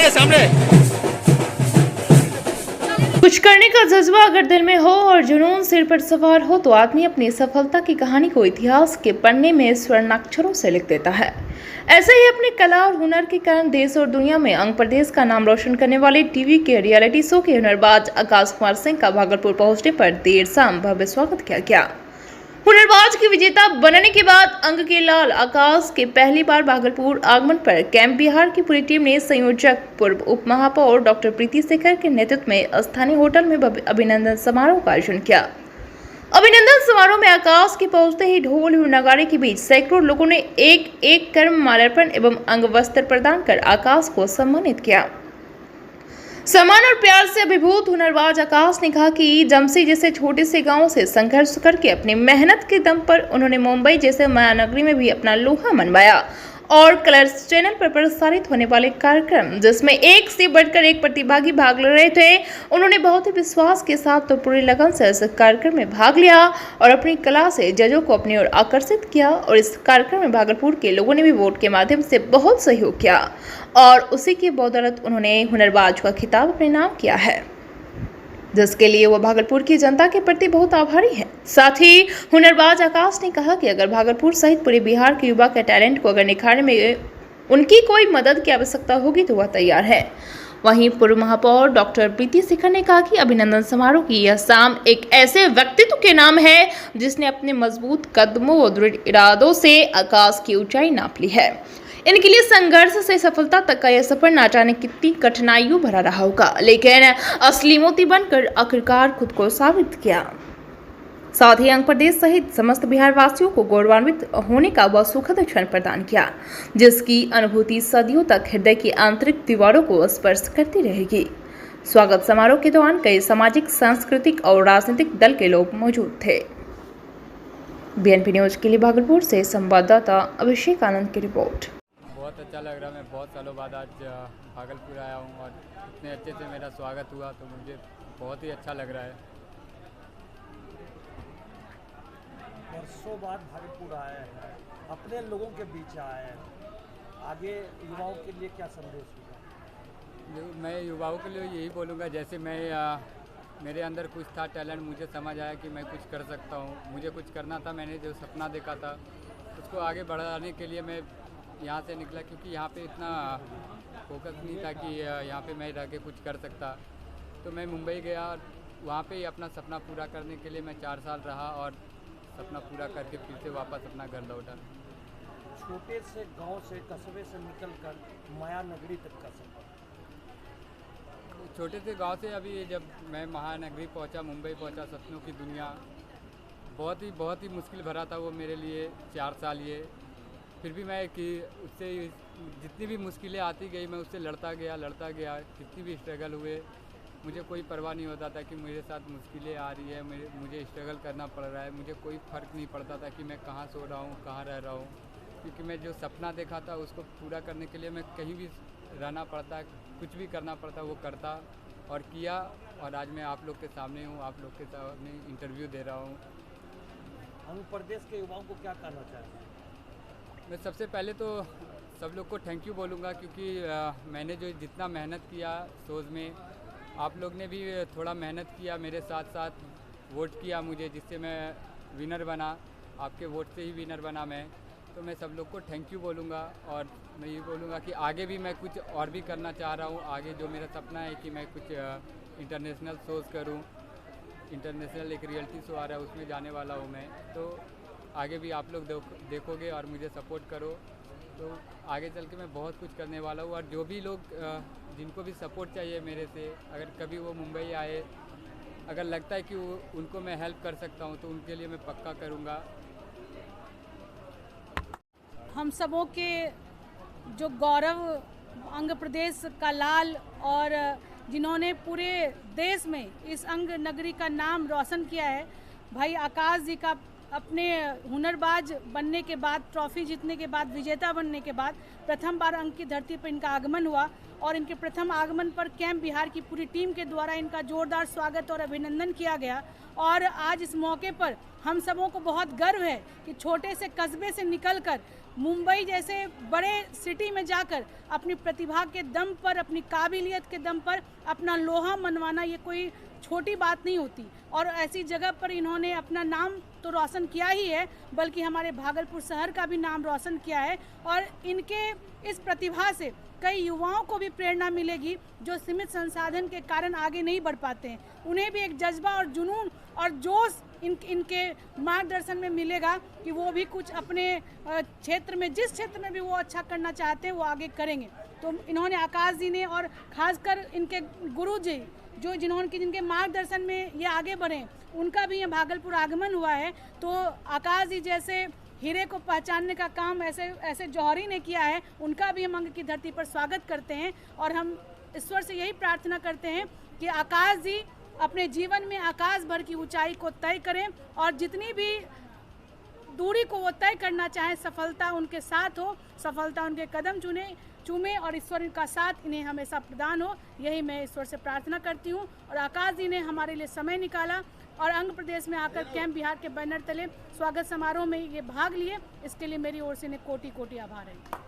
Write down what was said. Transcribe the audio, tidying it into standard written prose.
आइए सामने। कुछ करने का जज्बा अगर दिल में हो और जुनून सिर पर सवार हो तो आदमी अपनी सफलता की कहानी को इतिहास के पन्ने में स्वर्णाक्षरों से लिख देता है। ऐसे ही अपनी कला और हुनर के कारण देश और दुनिया में आंध्र प्रदेश का नाम रोशन करने वाले टीवी के रियलिटी शो के हुनरबाज आकाश कुमार सिंह का भागलपुर पहुंचने पर देर शाम भव्य स्वागत किया गया। हुनरबाज की विजेता बनने के बाद अंग के लाल आकाश के पहली बार भागलपुर आगमन पर कैंप बिहार की पूरी टीम ने संयोजक पूर्व उप महापौर डॉक्टर प्रीति शेखर के नेतृत्व में स्थानीय होटल में अभिनंदन समारोह का आयोजन किया। अभिनंदन समारोह में आकाश के पहुंचते ही ढोल और नगाड़े के बीच सैकड़ों लोगों ने एक एक कर माल्यार्पण एवं अंग वस्त्र प्रदान कर आकाश को सम्मानित किया। सम्मान और प्यार से अभिभूत हुनरबाज आकाश ने कहा कि जमसी जैसे छोटे से गांव से संघर्ष करके अपनी मेहनत के दम पर उन्होंने मुंबई जैसे महानगरी में भी अपना लोहा मनवाया और कलर्स चैनल पर प्रसारित होने वाले कार्यक्रम जिसमें एक से बढ़कर एक प्रतिभागी भाग ले रहे थे, उन्होंने बहुत ही विश्वास के साथ तो पूरी लगन से इस कार्यक्रम में भाग लिया और अपनी कला से जजों को अपनी ओर आकर्षित किया और इस कार्यक्रम में भागलपुर के लोगों ने भी वोट के माध्यम से बहुत सहयोग किया और उसी की बदौलत उन्होंने हुनरबाज का खिताब अपने नाम किया है, जिसके लिए वो भागलपुर की जनता के प्रति बहुत आभारी है। साथ ही हुनरबाज आकाश ने कहा कि अगर भागलपुर सहित पूरे बिहार के युवा के टैलेंट को अगर निखारने में उनकी कोई मदद की आवश्यकता होगी तो वह तैयार है। वहीं पूर्व महापौर डॉक्टर प्रीति शेखर ने कहा कि अभिनंदन समारोह की यह शाम एक ऐसे व्यक्तित्व के नाम है जिसने अपने मजबूत कदमों और दृढ़ इरादों से आकाश की ऊंचाई नाप ली है। इनके लिए संघर्ष से सफलता तक का यह सफर न जाने कितनी कठिनाइयों भरा रहा होगा, लेकिन असली मोती बनकर आखिरकार खुद को साबित किया। साथ ही आंध्र प्रदेश सहित समस्त बिहार वासियों को गौरवान्वित होने का वह सुखद क्षण प्रदान किया, जिसकी अनुभूति सदियों तक हृदय की आंतरिक दीवारों को स्पर्श करती रहेगी। स्वागत समारोह के दौरान कई सामाजिक, सांस्कृतिक और राजनीतिक दल के लोग मौजूद थे। बीएनपी न्यूज के लिए भागलपुर से संवाददाता अभिषेक आनंद की रिपोर्ट। बहुत अच्छा लग रहा है। मैं बहुत सालों बाद आज भागलपुर आया हूँ और इतने अच्छे से मेरा स्वागत हुआ तो मुझे बहुत ही अच्छा लग रहा है। वर्षों बाद भागलपुर आए हैं, अपने लोगों के बीच आए हैं, आगे युवाओं के लिए क्या संदेश होगा? मैं युवाओं के लिए यही बोलूँगा, जैसे मैं मेरे अंदर कुछ था टैलेंट, मुझे समझ आया कि मैं कुछ कर सकता हूँ, मुझे कुछ करना था, मैंने जो सपना देखा था उसको आगे बढ़ाने के लिए मैं यहाँ से निकला, क्योंकि यहाँ पे इतना फोकस नहीं था कि यहाँ पे मैं रह के कुछ कर सकता। तो मैं मुंबई गया, वहाँ पे ही अपना सपना पूरा करने के लिए मैं 4 साल रहा और सपना पूरा करके फिर से वापस अपना घर लौटा। छोटे से गांव से, कस्बे से निकलकर महानगरी तक का सफर। छोटे से गांव से अभी जब मैं महानगरी पहुंचा, मुंबई पहुंचा, सपनों की दुनिया, बहुत ही मुश्किल भरा था वो मेरे लिए 4 साल ये। फिर भी मैं कि उससे जितनी भी मुश्किलें आती गई मैं उससे लड़ता गया। कितनी भी स्ट्रगल हुए मुझे कोई परवाह नहीं होता था कि मेरे साथ मुश्किलें आ रही है, मुझे स्ट्रगल करना पड़ रहा है। मुझे कोई फ़र्क नहीं पड़ता था कि मैं कहाँ सो रहा हूँ, कहाँ रह रहा हूँ, क्योंकि मैं जो सपना देखा था उसको पूरा करने के लिए मैं कहीं भी रहना पड़ता, कुछ भी करना पड़ता, वो करता और किया। और आज मैं आप लोग के सामने हूँ, आप लोग के सामने इंटरव्यू दे रहा हूँ। आंध्र प्रदेश के युवाओं को क्या कहना चाहते हैं? मैं सबसे पहले तो सब लोग को थैंक यू बोलूँगा, क्योंकि मैंने जो जितना मेहनत किया शोज़ में, आप लोग ने भी थोड़ा मेहनत किया, मेरे साथ साथ वोट किया मुझे, जिससे मैं विनर बना। आपके वोट से ही विनर बना मैं। तो मैं सब लोग को थैंक यू बोलूँगा और मैं ये बोलूँगा कि आगे भी मैं कुछ और भी करना चाह रहा हूँ। आगे जो मेरा सपना है कि मैं कुछ इंटरनेशनल शोज़ करूँ, इंटरनेशनल एक रियलिटी शो आ रहा है उसमें जाने वाला हूँ मैं। तो आगे भी आप लोग देखोगे और मुझे सपोर्ट करो, तो आगे चल के मैं बहुत कुछ करने वाला हूँ। और जो भी लोग जिनको भी सपोर्ट चाहिए मेरे से, अगर कभी वो मुंबई आए, अगर लगता है कि उनको मैं हेल्प कर सकता हूँ तो उनके लिए मैं पक्का करूँगा। हम सबों के जो गौरव अंग प्रदेश का लाल और जिन्होंने पूरे देश में इस अंग नगरी का नाम रोशन किया है, भाई आकाश जी का अपने हुनरबाज बनने के बाद, ट्रॉफी जीतने के बाद, विजेता बनने के बाद प्रथम बार अंक की धरती पर इनका आगमन हुआ और इनके प्रथम आगमन पर कैंप बिहार की पूरी टीम के द्वारा इनका जोरदार स्वागत और अभिनंदन किया गया। और आज इस मौके पर हम सबों को बहुत गर्व है कि छोटे से कस्बे से निकलकर मुंबई जैसे बड़े सिटी में जाकर अपनी प्रतिभा के दम पर, अपनी काबिलियत के दम पर अपना लोहा मनवाना ये कोई छोटी बात नहीं होती। और ऐसी जगह पर इन्होंने अपना नाम तो रोशन किया ही है, बल्कि हमारे भागलपुर शहर का भी नाम रोशन किया है। और इनके इस प्रतिभा से कई युवाओं को भी प्रेरणा मिलेगी जो सीमित संसाधन के कारण आगे नहीं बढ़ पाते हैं। उन्हें भी एक जज्बा और जुनून और जोश इनके मार्गदर्शन में मिलेगा कि वो भी कुछ अपने क्षेत्र में, जिस क्षेत्र में भी वो अच्छा करना चाहते हैं वो आगे करेंगे। तो इन्होंने आकाश जी ने और खासकर इनके गुरु जी जो जिनके मार्गदर्शन में ये आगे बढ़े, उनका भी ये भागलपुर आगमन हुआ है। तो आकाश जी जैसे हीरे को पहचानने का काम ऐसे जौहरी ने किया है, उनका भी हम अंग की धरती पर स्वागत करते हैं। और हम ईश्वर से यही प्रार्थना करते हैं कि आकाश जी अपने जीवन में आकाश भर की ऊंचाई को तय करें और जितनी भी दूरी को वो तय करना चाहें, सफलता उनके साथ हो, सफलता उनके कदम चूमे और ईश्वर का साथ इन्हें हमेशा प्रदान हो। यही मैं ईश्वर से प्रार्थना करती हूँ। और आकाश जी ने हमारे लिए समय निकाला और अंग प्रदेश में आकर कैंप बिहार के बैनर तले स्वागत समारोह में ये भाग लिए, इसके लिए मेरी ओर से इन्हें कोटि कोटि आभार है।